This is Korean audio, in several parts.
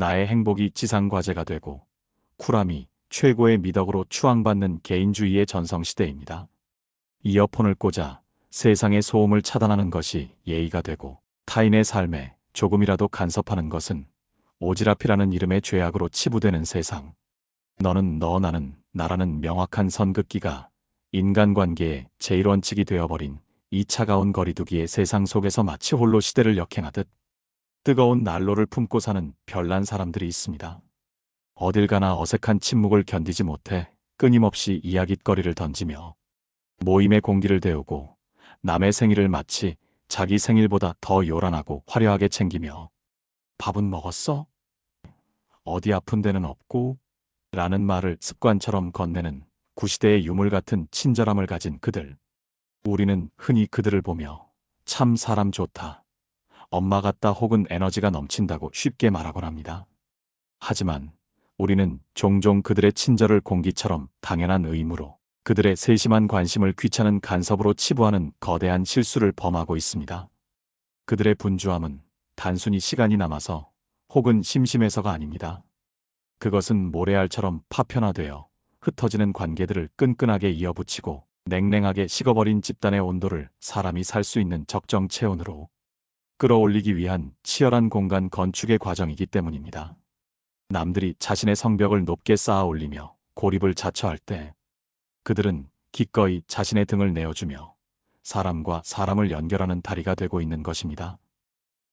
나의 행복이 지상과제가 되고 쿨함이 최고의 미덕으로 추앙받는 개인주의의 전성시대입니다. 이어폰을 꽂아 세상의 소음을 차단하는 것이 예의가 되고 타인의 삶에 조금이라도 간섭하는 것은 오지랖이라는 이름의 죄악으로 치부되는 세상. 너는 너 나는 나라는 명확한 선긋기가 인간관계의 제일 원칙이 되어버린 이 차가운 거리두기의 세상 속에서 마치 홀로 시대를 역행하듯 뜨거운 난로를 품고 사는 별난 사람들이 있습니다. 어딜 가나 어색한 침묵을 견디지 못해 끊임없이 이야깃거리를 던지며 모임의 공기를 데우고 남의 생일을 마치 자기 생일보다 더 요란하고 화려하게 챙기며 밥은 먹었어? 어디 아픈 데는 없고? 라는 말을 습관처럼 건네는 구시대의 유물 같은 친절함을 가진 그들. 우리는 흔히 그들을 보며 참 사람 좋다, 엄마 같다 혹은 에너지가 넘친다고 쉽게 말하곤 합니다. 하지만 우리는 종종 그들의 친절을 공기처럼 당연한 의무로, 그들의 세심한 관심을 귀찮은 간섭으로 치부하는 거대한 실수를 범하고 있습니다. 그들의 분주함은 단순히 시간이 남아서 혹은 심심해서가 아닙니다. 그것은 모래알처럼 파편화되어 흩어지는 관계들을 끈끈하게 이어붙이고 냉랭하게 식어버린 집단의 온도를 사람이 살 수 있는 적정 체온으로 끌어올리기 위한 치열한 공간 건축의 과정이기 때문입니다. 남들이 자신의 성벽을 높게 쌓아 올리며 고립을 자처할 때 그들은 기꺼이 자신의 등을 내어주며 사람과 사람을 연결하는 다리가 되고 있는 것입니다.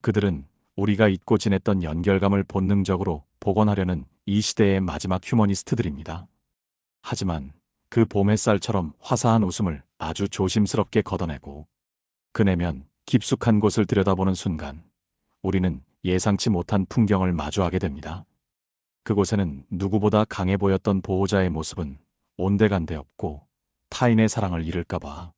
그들은 우리가 잊고 지냈던 연결감을 본능적으로 복원하려는 이 시대의 마지막 휴머니스트들입니다. 하지만 그 봄 햇살처럼 화사한 웃음을 아주 조심스럽게 걷어내고 그 내면 깊숙한 곳을 들여다보는 순간 우리는 예상치 못한 풍경을 마주하게 됩니다. 그곳에는 누구보다 강해 보였던 보호자의 모습은 온데간데 없고 타인의 사랑을 잃을까봐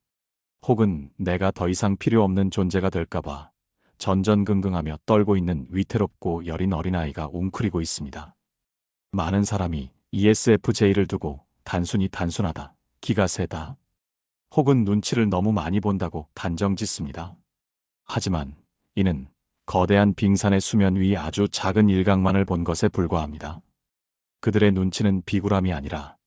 혹은 내가 더 이상 필요 없는 존재가 될까봐 전전긍긍하며 떨고 있는 위태롭고 여린 어린아이가 웅크리고 있습니다. 많은 사람이 ESFJ를 두고 단순히 단순하다, 기가 세다, 혹은 눈치를 너무 많이 본다고 단정짓습니다. 하지만 이는 거대한 빙산의 수면 위 아주 작은 일각만을 본 것에 불과합니다. 그들의 눈치는 비굴함이 아니라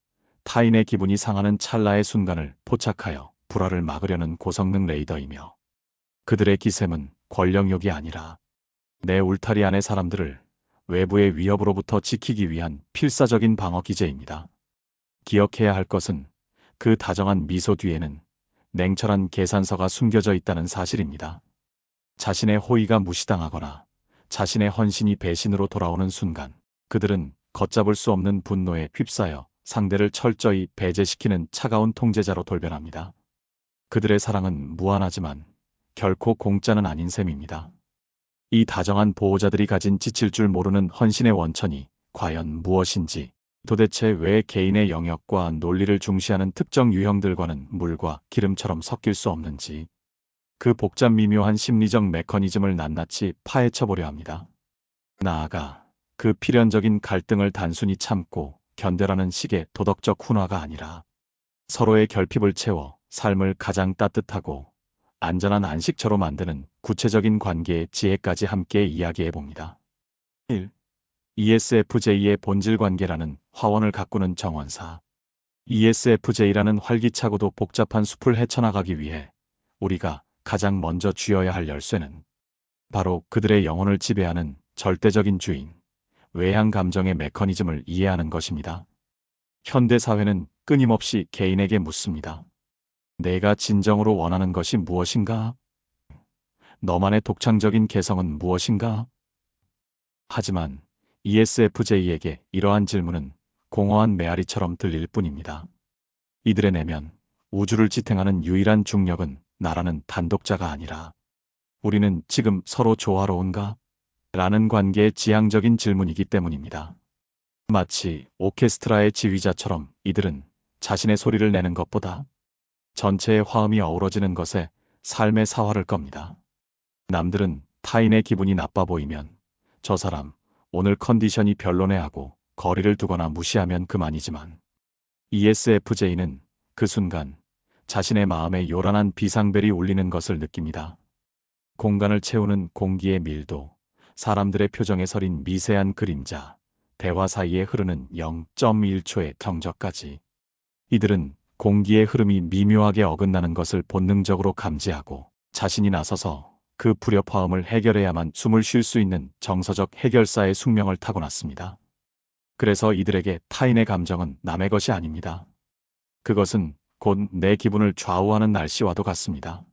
타인의 기분이 상하는 찰나의 순간을 포착하여 불화를 막으려는 고성능 레이더이며 그들의 기셈은 권력욕이 아니라 내 울타리 안의 사람들을 외부의 위협으로부터 지키기 위한 필사적인 방어 기제입니다. 기억해야 할 것은 그 다정한 미소 뒤에는 냉철한 계산서가 숨겨져 있다는 사실입니다. 자신의 호의가 무시당하거나 자신의 헌신이 배신으로 돌아오는 순간 그들은 걷잡을 수 없는 분노에 휩싸여 상대를 철저히 배제시키는 차가운 통제자로 돌변합니다. 그들의 사랑은 무한하지만 결코 공짜는 아닌 셈입니다. 이 다정한 보호자들이 가진 지칠 줄 모르는 헌신의 원천이 과연 무엇인지, 도대체 왜 개인의 영역과 논리를 중시하는 특정 유형들과는 물과 기름처럼 섞일 수 없는지, 그 복잡 미묘한 심리적 메커니즘을 낱낱이 파헤쳐보려 합니다. 나아가 그 필연적인 갈등을 단순히 참고 견뎌라는 식의 도덕적 훈화가 아니라 서로의 결핍을 채워 삶을 가장 따뜻하고 안전한 안식처로 만드는 구체적인 관계의 지혜까지 함께 이야기해봅니다. 1. ESFJ의 본질 관계라는 화원을 가꾸는 정원사. ESFJ라는 활기차고도 복잡한 숲을 헤쳐나가기 위해 우리가 가장 먼저 쥐어야 할 열쇠는 바로 그들의 영혼을 지배하는 절대적인 주인, 외향 감정의 메커니즘을 이해하는 것입니다. 현대 사회는 끊임없이 개인에게 묻습니다. 내가 진정으로 원하는 것이 무엇인가? 너만의 독창적인 개성은 무엇인가? 하지만 ESFJ에게 이러한 질문은 공허한 메아리처럼 들릴 뿐입니다. 이들의 내면, 우주를 지탱하는 유일한 중력은 나라는 단독자가 아니라 우리는 지금 서로 조화로운가? 라는 관계의 지향적인 질문이기 때문입니다. 마치 오케스트라의 지휘자처럼 이들은 자신의 소리를 내는 것보다 전체의 화음이 어우러지는 것에 삶의 사활을 겁니다. 남들은 타인의 기분이 나빠 보이면 저 사람 오늘 컨디션이 별로네 하고 거리를 두거나 무시하면 그만이지만 ESFJ는 그 순간 자신의 마음에 요란한 비상벨이 울리는 것을 느낍니다. 공간을 채우는 공기의 밀도, 사람들의 표정에 서린 미세한 그림자, 대화 사이에 흐르는 0.1초의 정적까지. 이들은 공기의 흐름이 미묘하게 어긋나는 것을 본능적으로 감지하고 자신이 나서서 그 불협화음을 해결해야만 숨을 쉴 수 있는 정서적 해결사의 숙명을 타고났습니다. 그래서 이들에게 타인의 감정은 남의 것이 아닙니다. 그것은 곧 내 기분을 좌우하는 날씨와도 같습니다.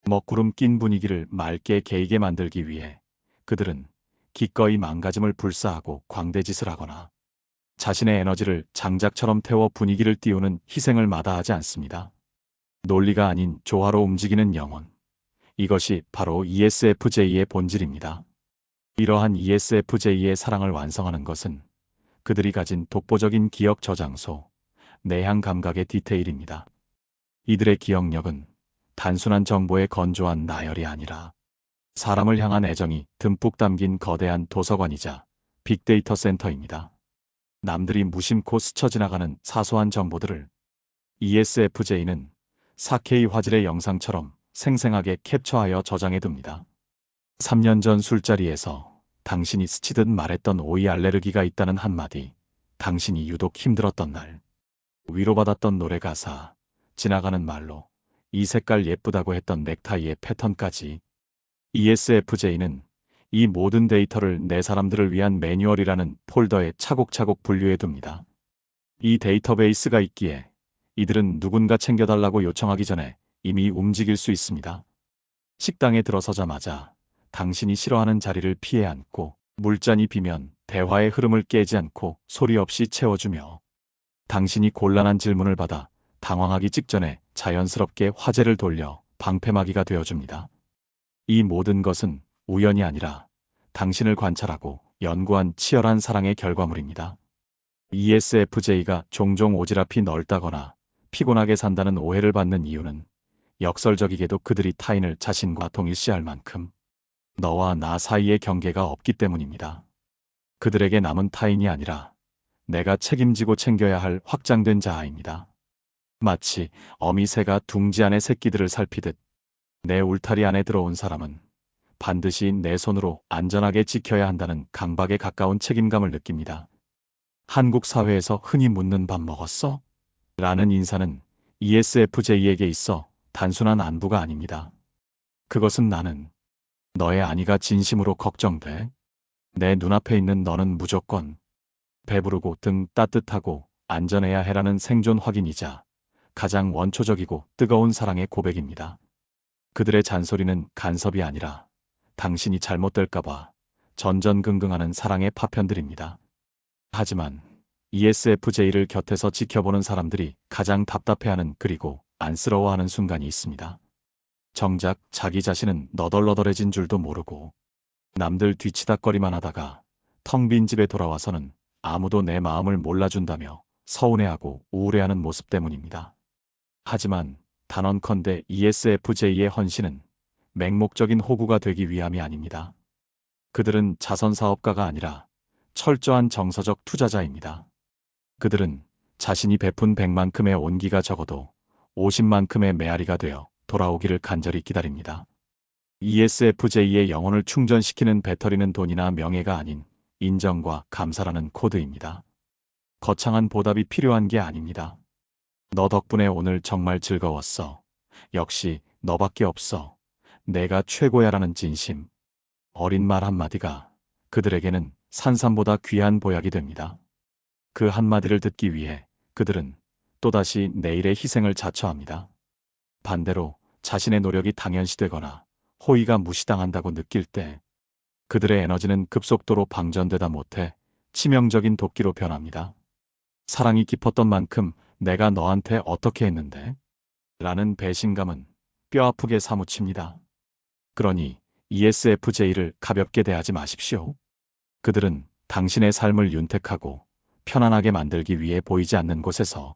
먹구름 낀 분위기를 맑게 개이게 만들기 위해 그들은 기꺼이 망가짐을 불사하고 광대짓을 하거나 자신의 에너지를 장작처럼 태워 분위기를 띄우는 희생을 마다하지 않습니다. 논리가 아닌 조화로 움직이는 영혼. 이것이 바로 ESFJ의 본질입니다. 이러한 ESFJ의 사랑을 완성하는 것은 그들이 가진 독보적인 기억 저장소, 내향 감각의 디테일입니다. 이들의 기억력은 단순한 정보의 건조한 나열이 아니라 사람을 향한 애정이 듬뿍 담긴 거대한 도서관이자 빅데이터 센터입니다. 남들이 무심코 스쳐 지나가는 사소한 정보들을 ESFJ는 4K 화질의 영상처럼 생생하게 캡처하여 저장해둡니다. 3년 전 술자리에서 당신이 스치듯 말했던 오이 알레르기가 있다는 한마디, 당신이 유독 힘들었던 날, 위로받았던 노래 가사, 지나가는 말로 이 색깔 예쁘다고 했던 넥타이의 패턴까지. ESFJ는 이 모든 데이터를 내 사람들을 위한 매뉴얼이라는 폴더에 차곡차곡 분류해둡니다. 이 데이터베이스가 있기에 이들은 누군가 챙겨달라고 요청하기 전에 이미 움직일 수 있습니다. 식당에 들어서자마자 당신이 싫어하는 자리를 피해 앉고 물잔이 비면 대화의 흐름을 깨지 않고 소리 없이 채워주며 당신이 곤란한 질문을 받아 당황하기 직전에 자연스럽게 화제를 돌려 방패막이가 되어줍니다. 이 모든 것은 우연이 아니라 당신을 관찰하고 연구한 치열한 사랑의 결과물입니다. ESFJ가 종종 오지랖이 넓다거나 피곤하게 산다는 오해를 받는 이유는 역설적이게도 그들이 타인을 자신과 동일시할 만큼 너와 나 사이의 경계가 없기 때문입니다. 그들에게 남은 타인이 아니라 내가 책임지고 챙겨야 할 확장된 자아입니다. 마치 어미새가 둥지 안의 새끼들을 살피듯 내 울타리 안에 들어온 사람은 반드시 내 손으로 안전하게 지켜야 한다는 강박에 가까운 책임감을 느낍니다. 한국 사회에서 흔히 묻는 밥 먹었어? 라는 인사는 ESFJ에게 있어 단순한 안부가 아닙니다. 그것은 나는 너의 안위가 진심으로 걱정돼. 내 눈앞에 있는 너는 무조건 배부르고 등 따뜻하고 안전해야 해라는 생존 확인이자 가장 원초적이고 뜨거운 사랑의 고백입니다. 그들의 잔소리는 간섭이 아니라 당신이 잘못될까봐 전전긍긍하는 사랑의 파편들입니다. 하지만 ESFJ를 곁에서 지켜보는 사람들이 가장 답답해하는 그리고 안쓰러워하는 순간이 있습니다. 정작 자기 자신은 너덜너덜해진 줄도 모르고 남들 뒤치다꺼리만 하다가 텅 빈 집에 돌아와서는 아무도 내 마음을 몰라준다며 서운해하고 우울해하는 모습 때문입니다. 하지만 단언컨대 ESFJ의 헌신은 맹목적인 호구가 되기 위함이 아닙니다. 그들은 자선사업가가 아니라 철저한 정서적 투자자입니다. 그들은 자신이 베푼 100만큼의 온기가 적어도 50만큼의 메아리가 되어 돌아오기를 간절히 기다립니다. ESFJ의 영혼을 충전시키는 배터리는 돈이나 명예가 아닌 인정과 감사라는 코드입니다. 거창한 보답이 필요한 게 아닙니다. 너 덕분에 오늘 정말 즐거웠어. 역시 너밖에 없어. 내가 최고야라는 진심. 어린 말 한마디가 그들에게는 산삼보다 귀한 보약이 됩니다. 그 한마디를 듣기 위해 그들은 또다시 내일의 희생을 자처합니다. 반대로 자신의 노력이 당연시되거나 호의가 무시당한다고 느낄 때 그들의 에너지는 급속도로 방전되다 못해 치명적인 도끼로 변합니다. 사랑이 깊었던 만큼 내가 너한테 어떻게 했는데? 라는 배신감은 뼈아프게 사무칩니다. 그러니 ESFJ를 가볍게 대하지 마십시오. 그들은 당신의 삶을 윤택하고 편안하게 만들기 위해 보이지 않는 곳에서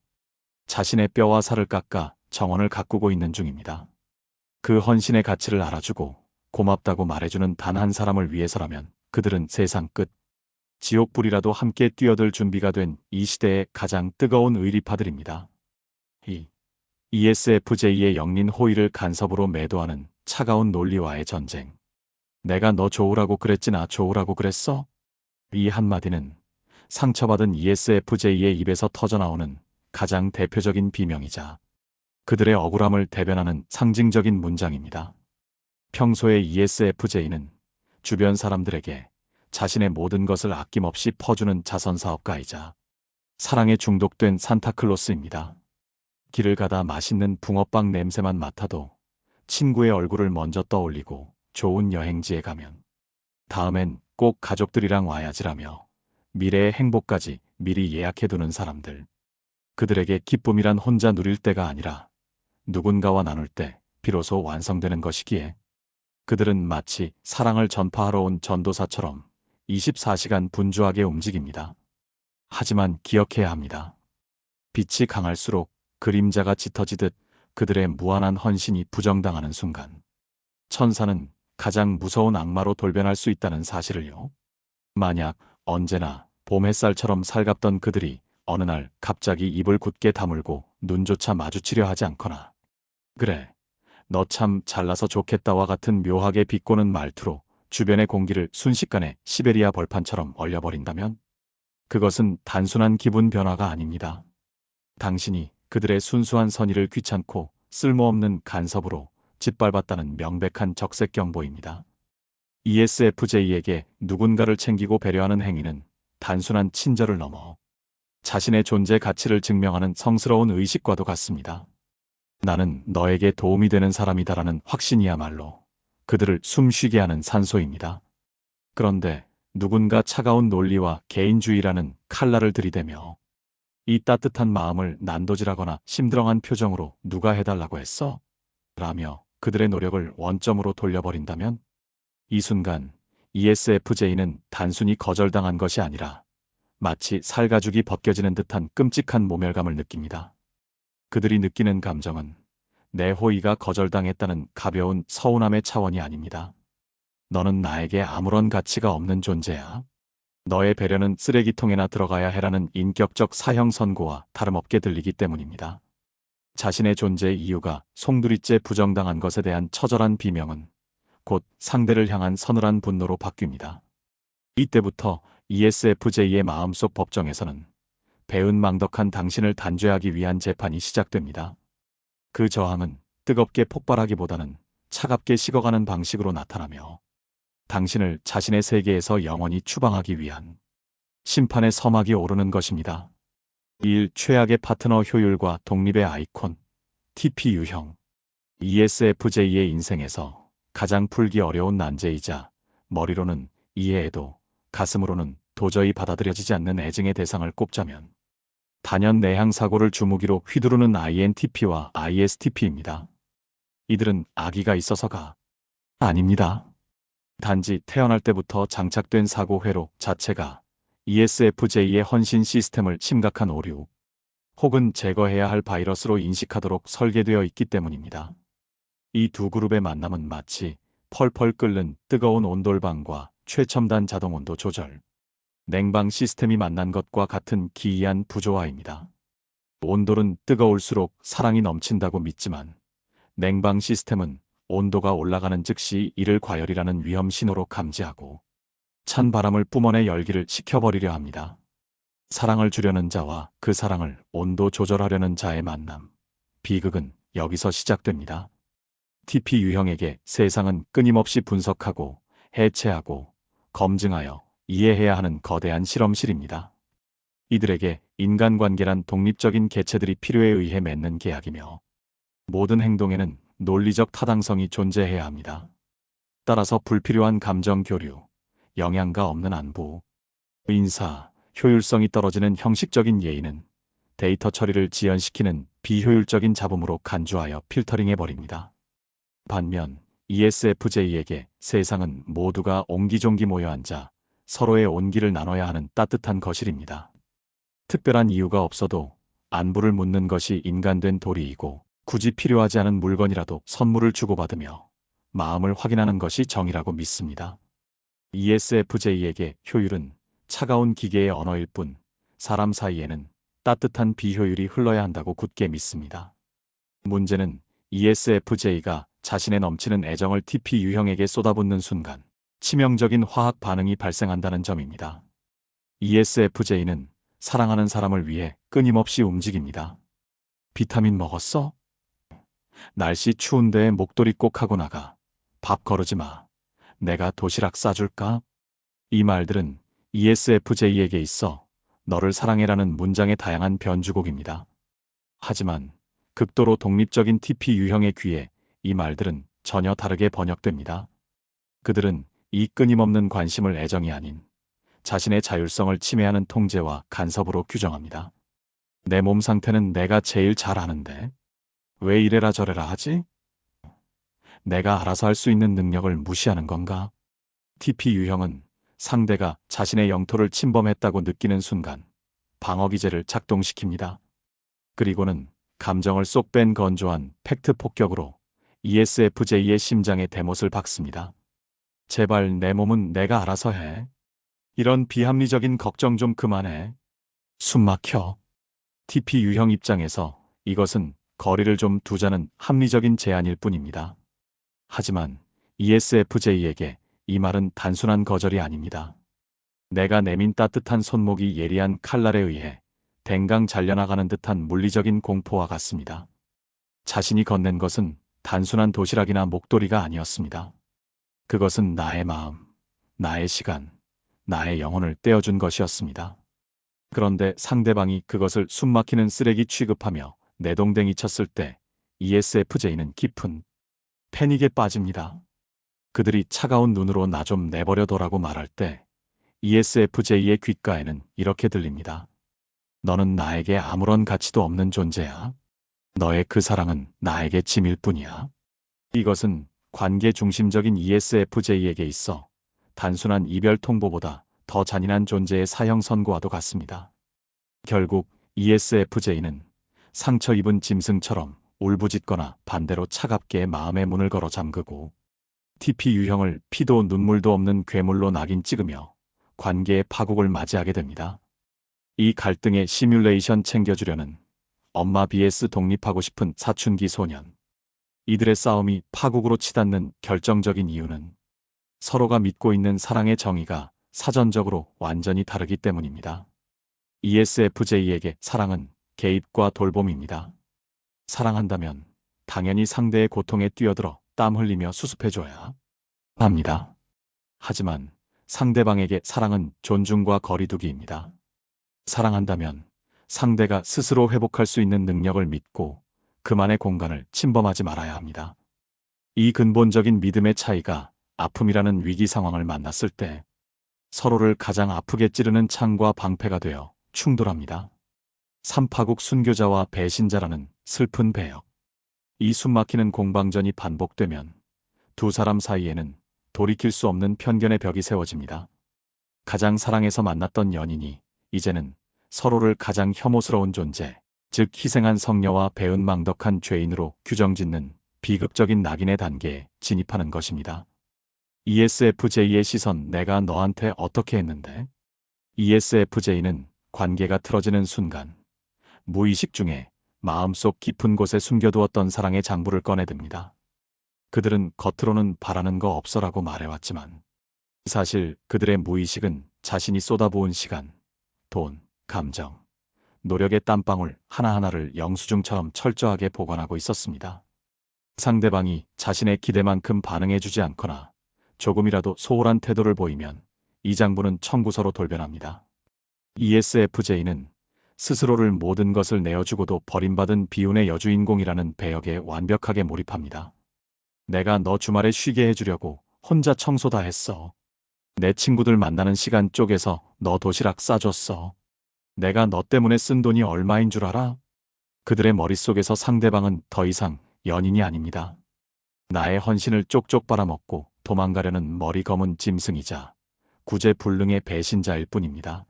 자신의 뼈와 살을 깎아 정원을 가꾸고 있는 중입니다. 그 헌신의 가치를 알아주고 고맙다고 말해주는 단 한 사람을 위해서라면 그들은 세상 끝, 지옥불이라도 함께 뛰어들 준비가 된 이 시대의 가장 뜨거운 의리파들입니다. 이 ESFJ의 영린 호의를 간섭으로 매도하는 차가운 논리와의 전쟁. 내가 너 좋으라고 그랬지 나 좋으라고 그랬어? 이 한마디는 상처받은 ESFJ의 입에서 터져나오는 가장 대표적인 비명이자 그들의 억울함을 대변하는 상징적인 문장입니다. 평소에 ESFJ는 주변 사람들에게 자신의 모든 것을 아낌없이 퍼주는 자선사업가이자 사랑에 중독된 산타클로스입니다. 길을 가다 맛있는 붕어빵 냄새만 맡아도 친구의 얼굴을 먼저 떠올리고 좋은 여행지에 가면 다음엔 꼭 가족들이랑 와야지라며 미래의 행복까지 미리 예약해두는 사람들. 그들에게 기쁨이란 혼자 누릴 때가 아니라 누군가와 나눌 때 비로소 완성되는 것이기에 그들은 마치 사랑을 전파하러 온 전도사처럼 24시간 분주하게 움직입니다. 하지만 기억해야 합니다. 빛이 강할수록 그림자가 짙어지듯 그들의 무한한 헌신이 부정당하는 순간 천사는 가장 무서운 악마로 돌변할 수 있다는 사실을요. 만약 언제나 봄 햇살처럼 살갑던 그들이 어느 날 갑자기 입을 굳게 다물고 눈조차 마주치려 하지 않거나 그래, 너 참 잘나서 좋겠다와 같은 묘하게 비꼬는 말투로 주변의 공기를 순식간에 시베리아 벌판처럼 얼려버린다면 그것은 단순한 기분 변화가 아닙니다. 당신이 그들의 순수한 선의를 귀찮고 쓸모없는 간섭으로 짓밟았다는 명백한 적색 경보입니다. ESFJ에게 누군가를 챙기고 배려하는 행위는 단순한 친절을 넘어 자신의 존재 가치를 증명하는 성스러운 의식과도 같습니다. 나는 너에게 도움이 되는 사람이다라는 확신이야말로 그들을 숨쉬게 하는 산소입니다. 그런데 누군가 차가운 논리와 개인주의라는 칼날을 들이대며 이 따뜻한 마음을 난도질하거나 심드렁한 표정으로 누가 해달라고 했어? 라며 그들의 노력을 원점으로 돌려버린다면 이 순간 ESFJ는 단순히 거절당한 것이 아니라 마치 살가죽이 벗겨지는 듯한 끔찍한 모멸감을 느낍니다. 그들이 느끼는 감정은 내 호의가 거절당했다는 가벼운 서운함의 차원이 아닙니다. 너는 나에게 아무런 가치가 없는 존재야. 너의 배려는 쓰레기통에나 들어가야 해라는 인격적 사형 선고와 다름없게 들리기 때문입니다. 자신의 존재의 이유가 송두리째 부정당한 것에 대한 처절한 비명은 곧 상대를 향한 서늘한 분노로 바뀝니다. 이때부터 ESFJ의 마음속 법정에서는 배은망덕한 당신을 단죄하기 위한 재판이 시작됩니다. 그 저항은 뜨겁게 폭발하기보다는 차갑게 식어가는 방식으로 나타나며 당신을 자신의 세계에서 영원히 추방하기 위한 심판의 서막이 오르는 것입니다. 1. 최악의 파트너 효율과 독립의 아이콘 TP 유형. ESFJ의 인생에서 가장 풀기 어려운 난제이자 머리로는 이해해도 가슴으로는 도저히 받아들여지지 않는 애증의 대상을 꼽자면 단연 내향 사고를 주무기로 휘두르는 INTP와 ISTP입니다. 이들은 악의가 있어서가 아닙니다. 단지 태어날 때부터 장착된 사고 회로 자체가 ESFJ의 헌신 시스템을 심각한 오류 혹은 제거해야 할 바이러스로 인식하도록 설계되어 있기 때문입니다. 이 두 그룹의 만남은 마치 펄펄 끓는 뜨거운 온돌방과 최첨단 자동온도 조절 냉방 시스템이 만난 것과 같은 기이한 부조화입니다. 온돌은 뜨거울수록 사랑이 넘친다고 믿지만 냉방 시스템은 온도가 올라가는 즉시 이를 과열이라는 위험 신호로 감지하고 찬 바람을 뿜어내 열기를 식혀버리려 합니다. 사랑을 주려는 자와 그 사랑을 온도 조절하려는 자의 만남. 비극은 여기서 시작됩니다. TP 유형에게 세상은 끊임없이 분석하고 해체하고 검증하여 이해해야 하는 거대한 실험실입니다. 이들에게 인간관계란 독립적인 개체들이 필요에 의해 맺는 계약이며 모든 행동에는 논리적 타당성이 존재해야 합니다. 따라서 불필요한 감정 교류, 영양가 없는 안부, 인사, 효율성이 떨어지는 형식적인 예의는 데이터 처리를 지연시키는 비효율적인 잡음으로 간주하여 필터링해버립니다. 반면 ESFJ에게 세상은 모두가 옹기종기 모여 앉아 서로의 온기를 나눠야 하는 따뜻한 거실입니다. 특별한 이유가 없어도 안부를 묻는 것이 인간된 도리이고 굳이 필요하지 않은 물건이라도 선물을 주고받으며 마음을 확인하는 것이 정의라고 믿습니다. ESFJ에게 효율은 차가운 기계의 언어일 뿐 사람 사이에는 따뜻한 비효율이 흘러야 한다고 굳게 믿습니다. 문제는 ESFJ가 자신의 넘치는 애정을 TP 유형에게 쏟아붓는 순간 치명적인 화학 반응이 발생한다는 점입니다. ESFJ는 사랑하는 사람을 위해 끊임없이 움직입니다. 비타민 먹었어? 날씨 추운데 목도리 꼭 하고 나가. 밥 거르지 마. 내가 도시락 싸줄까? 이 말들은 ESFJ에게 있어 너를 사랑해라는 문장의 다양한 변주곡입니다. 하지만 극도로 독립적인 TP 유형의 귀에 이 말들은 전혀 다르게 번역됩니다. 그들은 이 끊임없는 관심을 애정이 아닌 자신의 자율성을 침해하는 통제와 간섭으로 규정합니다. 내 몸 상태는 내가 제일 잘 아는데 왜 이래라 저래라 하지? 내가 알아서 할 수 있는 능력을 무시하는 건가? TP 유형은 상대가 자신의 영토를 침범했다고 느끼는 순간 방어기제를 작동시킵니다. 그리고는 감정을 쏙 뺀 건조한 팩트 폭격으로 ESFJ의 심장에 대못을 박습니다. 제발 내 몸은 내가 알아서 해. 이런 비합리적인 걱정 좀 그만해. 숨 막혀. TP 유형 입장에서 이것은 거리를 좀 두자는 합리적인 제안일 뿐입니다. 하지만 ESFJ에게 이 말은 단순한 거절이 아닙니다. 내가 내민 따뜻한 손목이 예리한 칼날에 의해 댕강 잘려나가는 듯한 물리적인 공포와 같습니다. 자신이 건넨 것은 단순한 도시락이나 목도리가 아니었습니다. 그것은 나의 마음, 나의 시간, 나의 영혼을 떼어준 것이었습니다. 그런데 상대방이 그것을 숨막히는 쓰레기 취급하며 내동댕이 쳤을 때 ESFJ는 깊은 패닉에 빠집니다. 그들이 차가운 눈으로 나 좀 내버려둬라고 말할 때 ESFJ의 귓가에는 이렇게 들립니다. 너는 나에게 아무런 가치도 없는 존재야. 너의 그 사랑은 나에게 짐일 뿐이야. 이것은 관계 중심적인 ESFJ에게 있어 단순한 이별 통보보다 더 잔인한 존재의 사형 선고와도 같습니다. 결국 ESFJ는 상처 입은 짐승처럼 울부짖거나 반대로 차갑게 마음의 문을 걸어 잠그고 TP 유형을 피도 눈물도 없는 괴물로 낙인 찍으며 관계의 파국을 맞이하게 됩니다. 이 갈등의 시뮬레이션 챙겨주려는 엄마 vs 독립하고 싶은 사춘기 소년. 이들의 싸움이 파국으로 치닫는 결정적인 이유는 서로가 믿고 있는 사랑의 정의가 사전적으로 완전히 다르기 때문입니다. ESFJ에게 사랑은 개입과 돌봄입니다. 사랑한다면 당연히 상대의 고통에 뛰어들어 땀 흘리며 수습해줘야 합니다. 하지만 상대방에게 사랑은 존중과 거리두기입니다. 사랑한다면 상대가 스스로 회복할 수 있는 능력을 믿고 그만의 공간을 침범하지 말아야 합니다. 이 근본적인 믿음의 차이가 아픔이라는 위기 상황을 만났을 때 서로를 가장 아프게 찌르는 창과 방패가 되어 충돌합니다. 삼파국 순교자와 배신자라는 슬픈 배역. 이 숨막히는 공방전이 반복되면 두 사람 사이에는 돌이킬 수 없는 편견의 벽이 세워집니다. 가장 사랑해서 만났던 연인이 이제는 서로를 가장 혐오스러운 존재, 즉 희생한 성녀와 배은망덕한 죄인으로 규정짓는 비극적인 낙인의 단계에 진입하는 것입니다. ESFJ의 시선 내가 너한테 어떻게 했는데? ESFJ는 관계가 틀어지는 순간 무의식 중에 마음속 깊은 곳에 숨겨두었던 사랑의 장부를 꺼내듭니다. 그들은 겉으로는 바라는 거 없어라고 말해왔지만 사실 그들의 무의식은 자신이 쏟아부은 시간, 돈, 감정, 노력의 땀방울 하나하나를 영수증처럼 철저하게 보관하고 있었습니다. 상대방이 자신의 기대만큼 반응해주지 않거나 조금이라도 소홀한 태도를 보이면 이 장부는 청구서로 돌변합니다. ESFJ는 스스로를 모든 것을 내어주고도 버림받은 비운의 여주인공이라는 배역에 완벽하게 몰입합니다. 내가 너 주말에 쉬게 해주려고 혼자 청소 다 했어. 내 친구들 만나는 시간 쪼개서 너 도시락 싸줬어. 내가 너 때문에 쓴 돈이 얼마인 줄 알아? 그들의 머릿속에서 상대방은 더 이상 연인이 아닙니다. 나의 헌신을 쪽쪽 빨아먹고 도망가려는 머리 검은 짐승이자 구제불능의 배신자일 뿐입니다.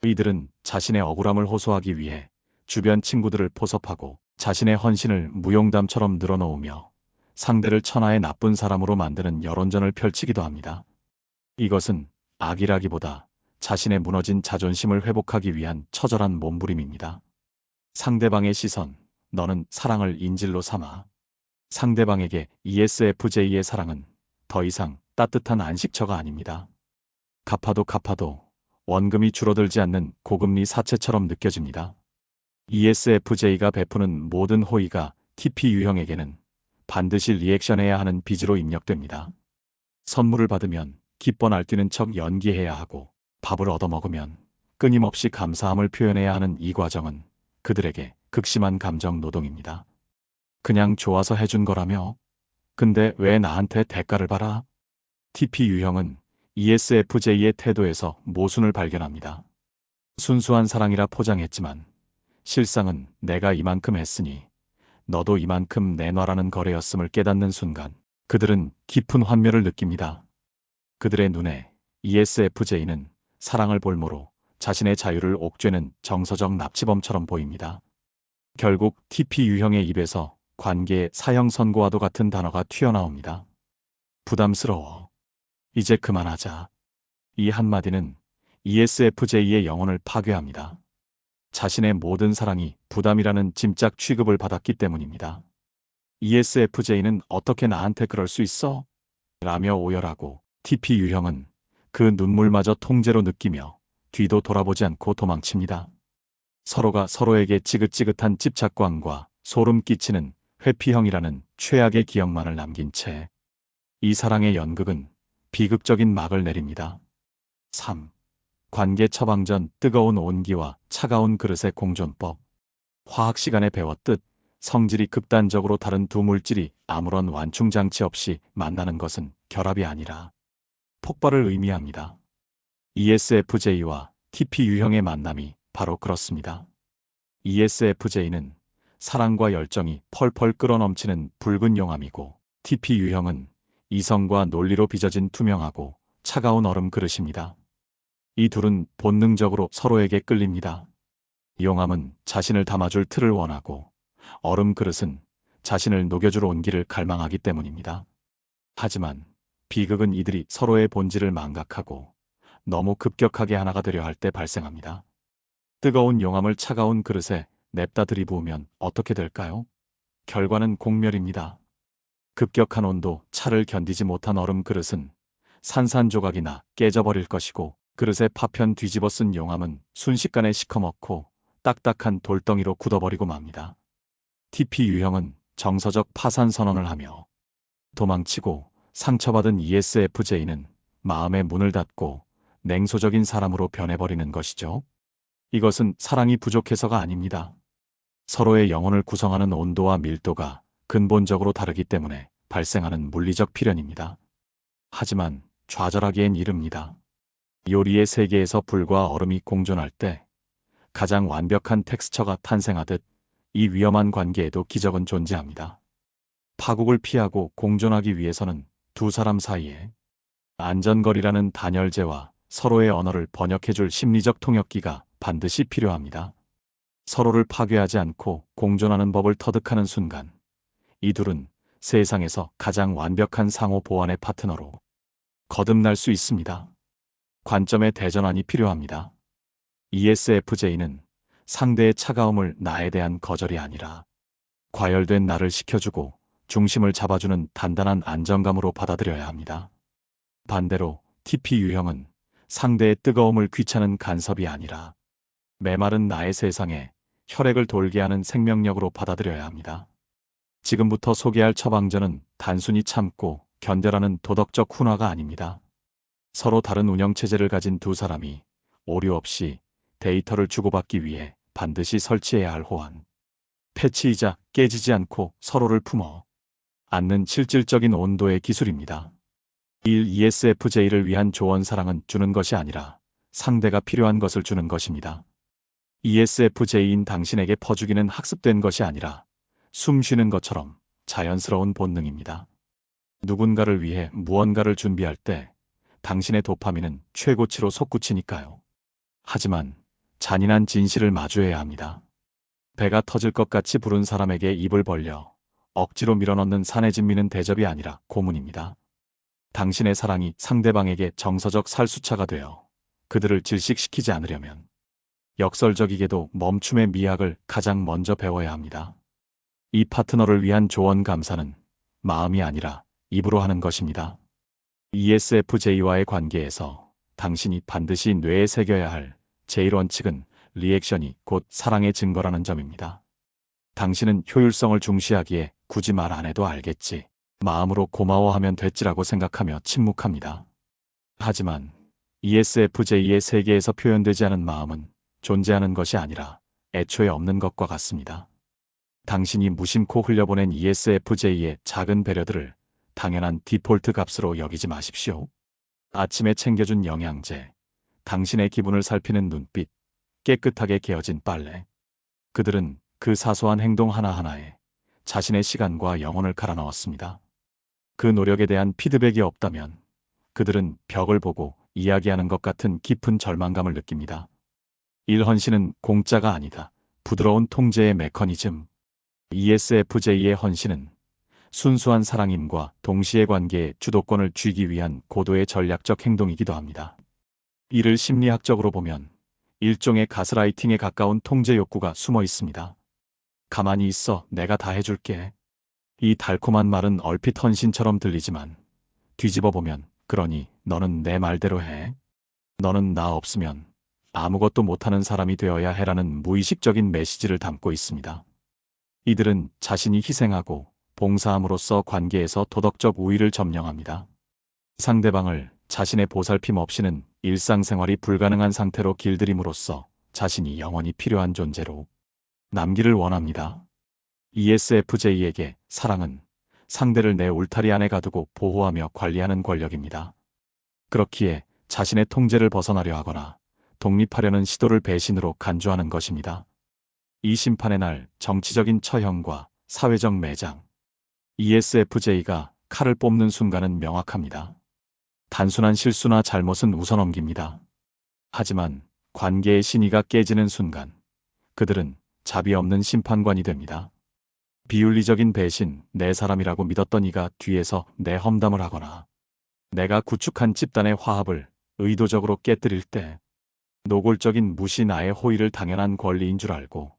이들은 자신의 억울함을 호소하기 위해 주변 친구들을 포섭하고 자신의 헌신을 무용담처럼 늘어놓으며 상대를 천하의 나쁜 사람으로 만드는 여론전을 펼치기도 합니다. 이것은 악이라기보다 자신의 무너진 자존심을 회복하기 위한 처절한 몸부림입니다. 상대방의 시선, 너는 사랑을 인질로 삼아. 상대방에게 ESFJ의 사랑은 더 이상 따뜻한 안식처가 아닙니다. 갚아도 원금이 줄어들지 않는 고금리 사채처럼 느껴집니다. ESFJ가 베푸는 모든 호의가 TP 유형에게는 반드시 리액션해야 하는 빚으로 입력됩니다. 선물을 받으면 기뻐 날뛰는 척 연기해야 하고, 밥을 얻어먹으면 끊임없이 감사함을 표현해야 하는 이 과정은 그들에게 극심한 감정 노동입니다. 그냥 좋아서 해준 거라며? 근데 왜 나한테 대가를 받아? TP 유형은 ESFJ의 태도에서 모순을 발견합니다. 순수한 사랑이라 포장했지만 실상은 내가 이만큼 했으니 너도 이만큼 내놔라는 거래였음을 깨닫는 순간 그들은 깊은 환멸을 느낍니다. 그들의 눈에 ESFJ는 사랑을 볼모로 자신의 자유를 옥죄는 정서적 납치범처럼 보입니다. 결국 TP 유형의 입에서 관계의 사형 선고와도 같은 단어가 튀어나옵니다. 부담스러워. 이제 그만하자. 이 한마디는 ESFJ의 영혼을 파괴합니다. 자신의 모든 사랑이 부담이라는 짐작 취급을 받았기 때문입니다. ESFJ는 어떻게 나한테 그럴 수 있어? 라며 오열하고 TP 유형은 그 눈물마저 통째로 느끼며 뒤도 돌아보지 않고 도망칩니다. 서로가 서로에게 지긋지긋한 집착관과 소름 끼치는 회피형이라는 최악의 기억만을 남긴 채 이 사랑의 연극은 비극적인 막을 내립니다. 3. 관계 처방 전 뜨거운 온기와 차가운 그릇의 공존법. 화학 시간에 배웠듯 성질이 극단적으로 다른 두 물질이 아무런 완충장치 없이 만나는 것은 결합이 아니라 폭발을 의미합니다. ESFJ와 TP 유형의 만남이 바로 그렇습니다. ESFJ는 사랑과 열정이 펄펄 끓어넘치는 붉은 용암이고 TP 유형은 이성과 논리로 빚어진 투명하고 차가운 얼음 그릇입니다. 이 둘은 본능적으로 서로에게 끌립니다. 용암은 자신을 담아줄 틀을 원하고 얼음 그릇은 자신을 녹여줄 온기를 갈망하기 때문입니다. 하지만 비극은 이들이 서로의 본질을 망각하고 너무 급격하게 하나가 되려 할 때 발생합니다. 뜨거운 용암을 차가운 그릇에 냅다 들이부으면 어떻게 될까요? 결과는 공멸입니다. 급격한 온도, 차를 견디지 못한 얼음 그릇은 산산조각이나 깨져버릴 것이고 그릇에 파편 뒤집어 쓴 용암은 순식간에 시커멓고 딱딱한 돌덩이로 굳어버리고 맙니다. TP 유형은 정서적 파산 선언을 하며 도망치고 상처받은 ESFJ는 마음의 문을 닫고 냉소적인 사람으로 변해버리는 것이죠. 이것은 사랑이 부족해서가 아닙니다. 서로의 영혼을 구성하는 온도와 밀도가 근본적으로 다르기 때문에 발생하는 물리적 필연입니다. 하지만 좌절하기엔 이릅니다. 요리의 세계에서 불과 얼음이 공존할 때 가장 완벽한 텍스처가 탄생하듯 이 위험한 관계에도 기적은 존재합니다. 파국을 피하고 공존하기 위해서는 두 사람 사이에 안전거리라는 단열재와 서로의 언어를 번역해줄 심리적 통역기가 반드시 필요합니다. 서로를 파괴하지 않고 공존하는 법을 터득하는 순간 이 둘은 세상에서 가장 완벽한 상호 보완의 파트너로 거듭날 수 있습니다. 관점의 대전환이 필요합니다. ESFJ는 상대의 차가움을 나에 대한 거절이 아니라 과열된 나를 식혀주고 중심을 잡아주는 단단한 안정감으로 받아들여야 합니다. 반대로 TP 유형은 상대의 뜨거움을 귀찮은 간섭이 아니라 메마른 나의 세상에 혈액을 돌게 하는 생명력으로 받아들여야 합니다. 지금부터 소개할 처방전은 단순히 참고 견뎌라는 도덕적 훈화가 아닙니다. 서로 다른 운영체제를 가진 두 사람이 오류 없이 데이터를 주고받기 위해 반드시 설치해야 할 호환. 패치이자 깨지지 않고 서로를 품어 안는 실질적인 온도의 기술입니다. 1. ESFJ를 위한 조언 사랑은 주는 것이 아니라 상대가 필요한 것을 주는 것입니다. ESFJ인 당신에게 퍼주기는 학습된 것이 아니라 숨 쉬는 것처럼 자연스러운 본능입니다. 누군가를 위해 무언가를 준비할 때 당신의 도파민은 최고치로 솟구치니까요. 하지만 잔인한 진실을 마주해야 합니다. 배가 터질 것 같이 부른 사람에게 입을 벌려 억지로 밀어넣는 산의 진미는 대접이 아니라 고문입니다. 당신의 사랑이 상대방에게 정서적 살수차가 되어 그들을 질식시키지 않으려면 역설적이게도 멈춤의 미학을 가장 먼저 배워야 합니다. 이 파트너를 위한 조언 감사는 마음이 아니라 입으로 하는 것입니다. ESFJ와의 관계에서 당신이 반드시 뇌에 새겨야 할 제일 원칙은 리액션이 곧 사랑의 증거라는 점입니다. 당신은 효율성을 중시하기에 굳이 말 안 해도 알겠지. 마음으로 고마워하면 됐지라고 생각하며 침묵합니다. 하지만 ESFJ의 세계에서 표현되지 않은 마음은 존재하는 것이 아니라 애초에 없는 것과 같습니다. 당신이 무심코 흘려보낸 ESFJ의 작은 배려들을 당연한 디폴트 값으로 여기지 마십시오. 아침에 챙겨준 영양제, 당신의 기분을 살피는 눈빛, 깨끗하게 개어진 빨래. 그들은 그 사소한 행동 하나하나에 자신의 시간과 영혼을 갈아 넣었습니다. 그 노력에 대한 피드백이 없다면 그들은 벽을 보고 이야기하는 것 같은 깊은 절망감을 느낍니다. 일헌신은 공짜가 아니다. 부드러운 통제의 메커니즘. ESFJ의 헌신은 순수한 사랑임과 동시의 관계의 주도권을 쥐기 위한 고도의 전략적 행동이기도 합니다. 이를 심리학적으로 보면 일종의 가스라이팅에 가까운 통제 욕구가 숨어 있습니다. 가만히 있어, 내가 다 해줄게. 이 달콤한 말은 얼핏 헌신처럼 들리지만 뒤집어 보면, 그러니 너는 내 말대로 해. 너는 나 없으면 아무것도 못하는 사람이 되어야 해라는 무의식적인 메시지를 담고 있습니다. 이들은 자신이 희생하고 봉사함으로써 관계에서 도덕적 우위를 점령합니다. 상대방을 자신의 보살핌 없이는 일상생활이 불가능한 상태로 길들임으로써 자신이 영원히 필요한 존재로 남기를 원합니다. ESFJ에게 사랑은 상대를 내 울타리 안에 가두고 보호하며 관리하는 권력입니다. 그렇기에 자신의 통제를 벗어나려 하거나 독립하려는 시도를 배신으로 간주하는 것입니다. 이 심판의 날, 정치적인 처형과 사회적 매장. ESFJ가 칼을 뽑는 순간은 명확합니다. 단순한 실수나 잘못은 웃어넘깁니다. 하지만 관계의 신의가 깨지는 순간 그들은 자비 없는 심판관이 됩니다. 비윤리적인 배신, 내 사람이라고 믿었던 이가 뒤에서 내 험담을 하거나 내가 구축한 집단의 화합을 의도적으로 깨뜨릴 때, 노골적인 무시, 나의 호의를 당연한 권리인 줄 알고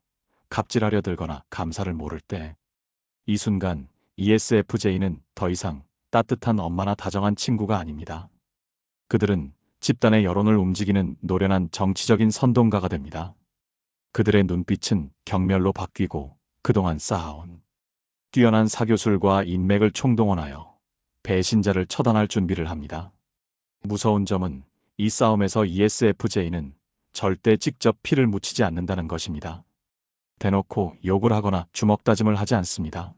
갑질하려 들거나 감사를 모를 때, 이 순간 ESFJ는 더 이상 따뜻한 엄마나 다정한 친구가 아닙니다. 그들은 집단의 여론을 움직이는 노련한 정치적인 선동가가 됩니다. 그들의 눈빛은 경멸로 바뀌고 그동안 쌓아온 뛰어난 사교술과 인맥을 총동원하여 배신자를 처단할 준비를 합니다. 무서운 점은 이 싸움에서 ESFJ는 절대 직접 피를 묻히지 않는다는 것입니다. 대놓고 욕을 하거나 주먹다짐을 하지 않습니다.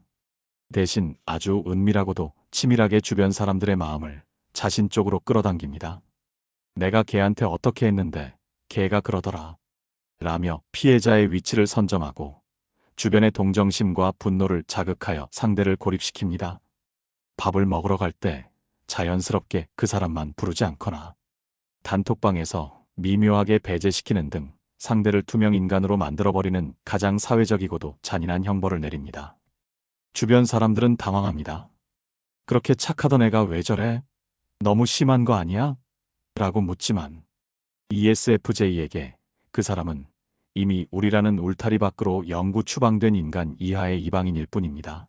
대신 아주 은밀하고도 치밀하게 주변 사람들의 마음을 자신 쪽으로 끌어당깁니다. 내가 걔한테 어떻게 했는데 걔가 그러더라 라며 피해자의 위치를 선점하고 주변의 동정심과 분노를 자극하여 상대를 고립시킵니다. 밥을 먹으러 갈 때 자연스럽게 그 사람만 부르지 않거나 단톡방에서 미묘하게 배제시키는 등 상대를 투명 인간으로 만들어버리는 가장 사회적이고도 잔인한 형벌을 내립니다. 주변 사람들은 당황합니다. 그렇게 착하던 애가 왜 저래? 너무 심한 거 아니야? 라고 묻지만 ESFJ에게 그 사람은 이미 우리라는 울타리 밖으로 영구 추방된 인간 이하의 이방인일 뿐입니다.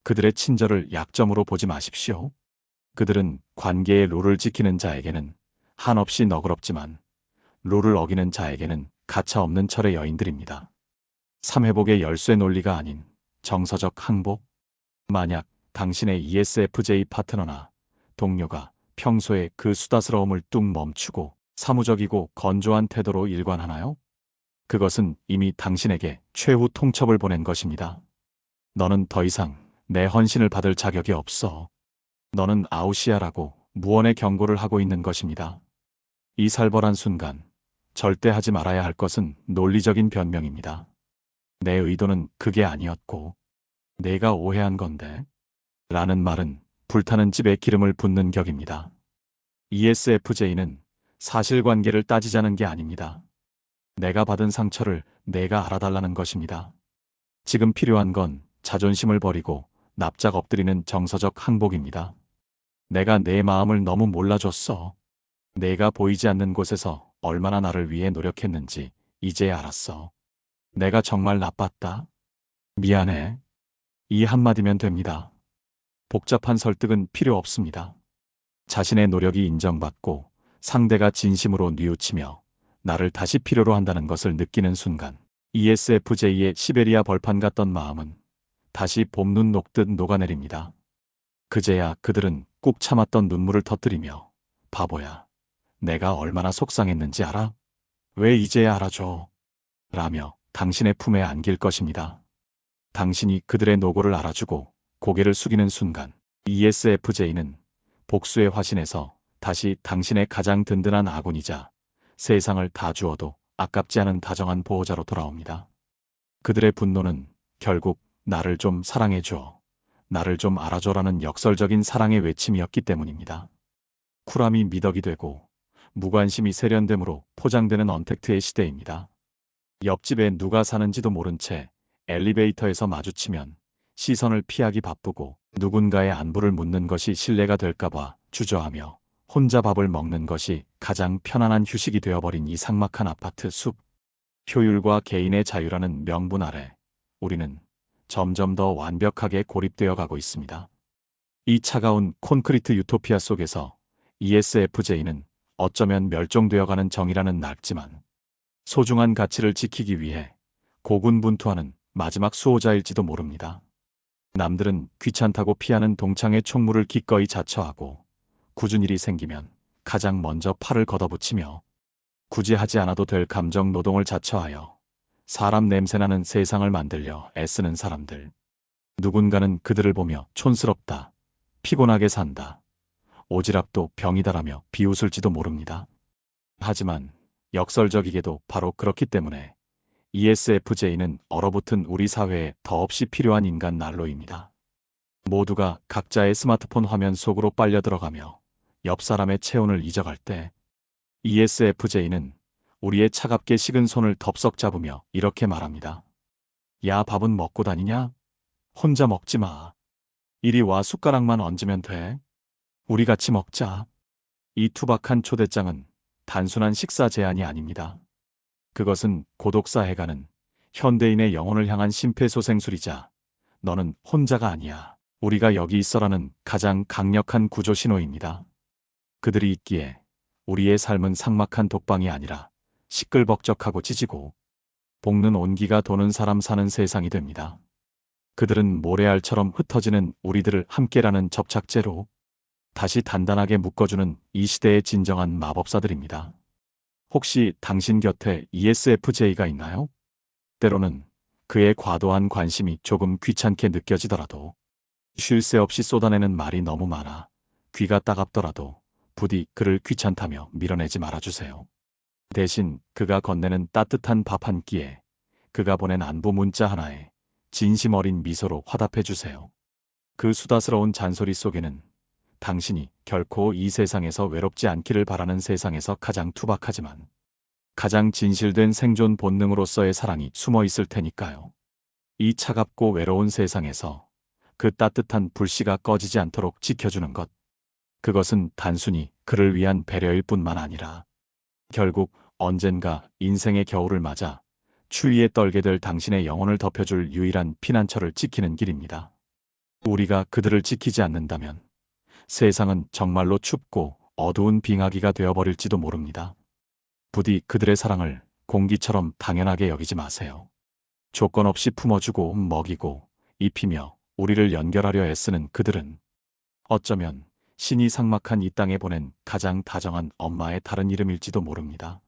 그들의 친절을 약점으로 보지 마십시오. 그들은 관계의 룰을 지키는 자에게는 한없이 너그럽지만 룰을 어기는 자에게는 가차없는 철의 여인들입니다. 3회복의 열쇠 논리가 아닌 정서적 항복. 만약 당신의 ESFJ 파트너나 동료가 평소에 그 수다스러움을 뚝 멈추고 사무적이고 건조한 태도로 일관하나요? 그것은 이미 당신에게 최후 통첩을 보낸 것입니다. 너는 더 이상 내 헌신을 받을 자격이 없어. 너는 아웃이야라고 무언의 경고를 하고 있는 것입니다. 이 살벌한 순간 절대 하지 말아야 할 것은 논리적인 변명입니다. 내 의도는 그게 아니었고 내가 오해한 건데 라는 말은 불타는 집에 기름을 붓는 격입니다. ESFJ는 사실관계를 따지자는 게 아닙니다. 내가 받은 상처를 내가 알아달라는 것입니다. 지금 필요한 건 자존심을 버리고 납작 엎드리는 정서적 항복입니다. 내가 내 마음을 너무 몰라줬어. 내가 보이지 않는 곳에서 얼마나 나를 위해 노력했는지 이제 알았어. 내가 정말 나빴다. 미안해. 이 한마디면 됩니다. 복잡한 설득은 필요 없습니다. 자신의 노력이 인정받고 상대가 진심으로 뉘우치며 나를 다시 필요로 한다는 것을 느끼는 순간 ESFJ의 시베리아 벌판 같던 마음은 다시 봄눈 녹듯 녹아내립니다. 그제야 그들은 꾹 참았던 눈물을 터뜨리며 바보야, 내가 얼마나 속상했는지 알아? 왜 이제야 알아줘? 라며 당신의 품에 안길 것입니다. 당신이 그들의 노고를 알아주고 고개를 숙이는 순간 ESFJ는 복수의 화신에서 다시 당신의 가장 든든한 아군이자 세상을 다 주어도 아깝지 않은 다정한 보호자로 돌아옵니다. 그들의 분노는 결국 나를 좀 사랑해줘, 나를 좀 알아줘라는 역설적인 사랑의 외침이었기 때문입니다. 쿨함이 미덕이 되고 무관심이 세련됨으로 포장되는 언택트의 시대입니다. 옆집에 누가 사는지도 모른 채 엘리베이터에서 마주치면 시선을 피하기 바쁘고 누군가의 안부를 묻는 것이 신뢰가 될까봐 주저하며 혼자 밥을 먹는 것이 가장 편안한 휴식이 되어버린 이 삭막한 아파트 숲. 효율과 개인의 자유라는 명분 아래 우리는 점점 더 완벽하게 고립되어 가고 있습니다. 이 차가운 콘크리트 유토피아 속에서 ESFJ는 어쩌면 멸종되어가는 정이라는 낙지만 소중한 가치를 지키기 위해 고군분투하는 마지막 수호자일지도 모릅니다. 남들은 귀찮다고 피하는 동창의 총무를 기꺼이 자처하고 굳은 일이 생기면 가장 먼저 팔을 걷어붙이며 굳이 하지 않아도 될 감정 노동을 자처하여 사람 냄새나는 세상을 만들려 애쓰는 사람들. 누군가는 그들을 보며 촌스럽다, 피곤하게 산다, 오지랖도 병이다라며 비웃을지도 모릅니다. 하지만 역설적이게도 바로 그렇기 때문에 ESFJ는 얼어붙은 우리 사회에 더없이 필요한 인간 난로입니다. 모두가 각자의 스마트폰 화면 속으로 빨려 들어가며 옆 사람의 체온을 잊어갈 때 ESFJ는 우리의 차갑게 식은 손을 덥석 잡으며 이렇게 말합니다. 야, 밥은 먹고 다니냐? 혼자 먹지 마. 이리 와, 숟가락만 얹으면 돼. 우리 같이 먹자. 이 투박한 초대장은 단순한 식사 제안이 아닙니다. 그것은 고독사해가는 현대인의 영혼을 향한 심폐소생술이자 너는 혼자가 아니야, 우리가 여기 있어라는 가장 강력한 구조 신호입니다. 그들이 있기에 우리의 삶은 삭막한 독방이 아니라 시끌벅적하고 찢어지고 볶는 온기가 도는 사람 사는 세상이 됩니다. 그들은 모래알처럼 흩어지는 우리들을 함께라는 접착제로 다시 단단하게 묶어주는 이 시대의 진정한 마법사들입니다. 혹시 당신 곁에 ESFJ가 있나요? 때로는 그의 과도한 관심이 조금 귀찮게 느껴지더라도, 쉴 새 없이 쏟아내는 말이 너무 많아 귀가 따갑더라도 부디 그를 귀찮다며 밀어내지 말아주세요. 대신 그가 건네는 따뜻한 밥 한 끼에, 그가 보낸 안부 문자 하나에 진심 어린 미소로 화답해 주세요. 그 수다스러운 잔소리 속에는 당신이 결코 이 세상에서 외롭지 않기를 바라는 세상에서 가장 투박하지만 가장 진실된 생존 본능으로서의 사랑이 숨어 있을 테니까요. 이 차갑고 외로운 세상에서 그 따뜻한 불씨가 꺼지지 않도록 지켜주는 것, 그것은 단순히 그를 위한 배려일 뿐만 아니라 결국 언젠가 인생의 겨울을 맞아 추위에 떨게 될 당신의 영혼을 덮여줄 유일한 피난처를 지키는 길입니다. 우리가 그들을 지키지 않는다면 세상은 정말로 춥고 어두운 빙하기가 되어버릴지도 모릅니다. 부디 그들의 사랑을 공기처럼 당연하게 여기지 마세요. 조건 없이 품어주고 먹이고 입히며 우리를 연결하려 애쓰는 그들은 어쩌면 신이 삭막한 이 땅에 보낸 가장 다정한 엄마의 다른 이름일지도 모릅니다.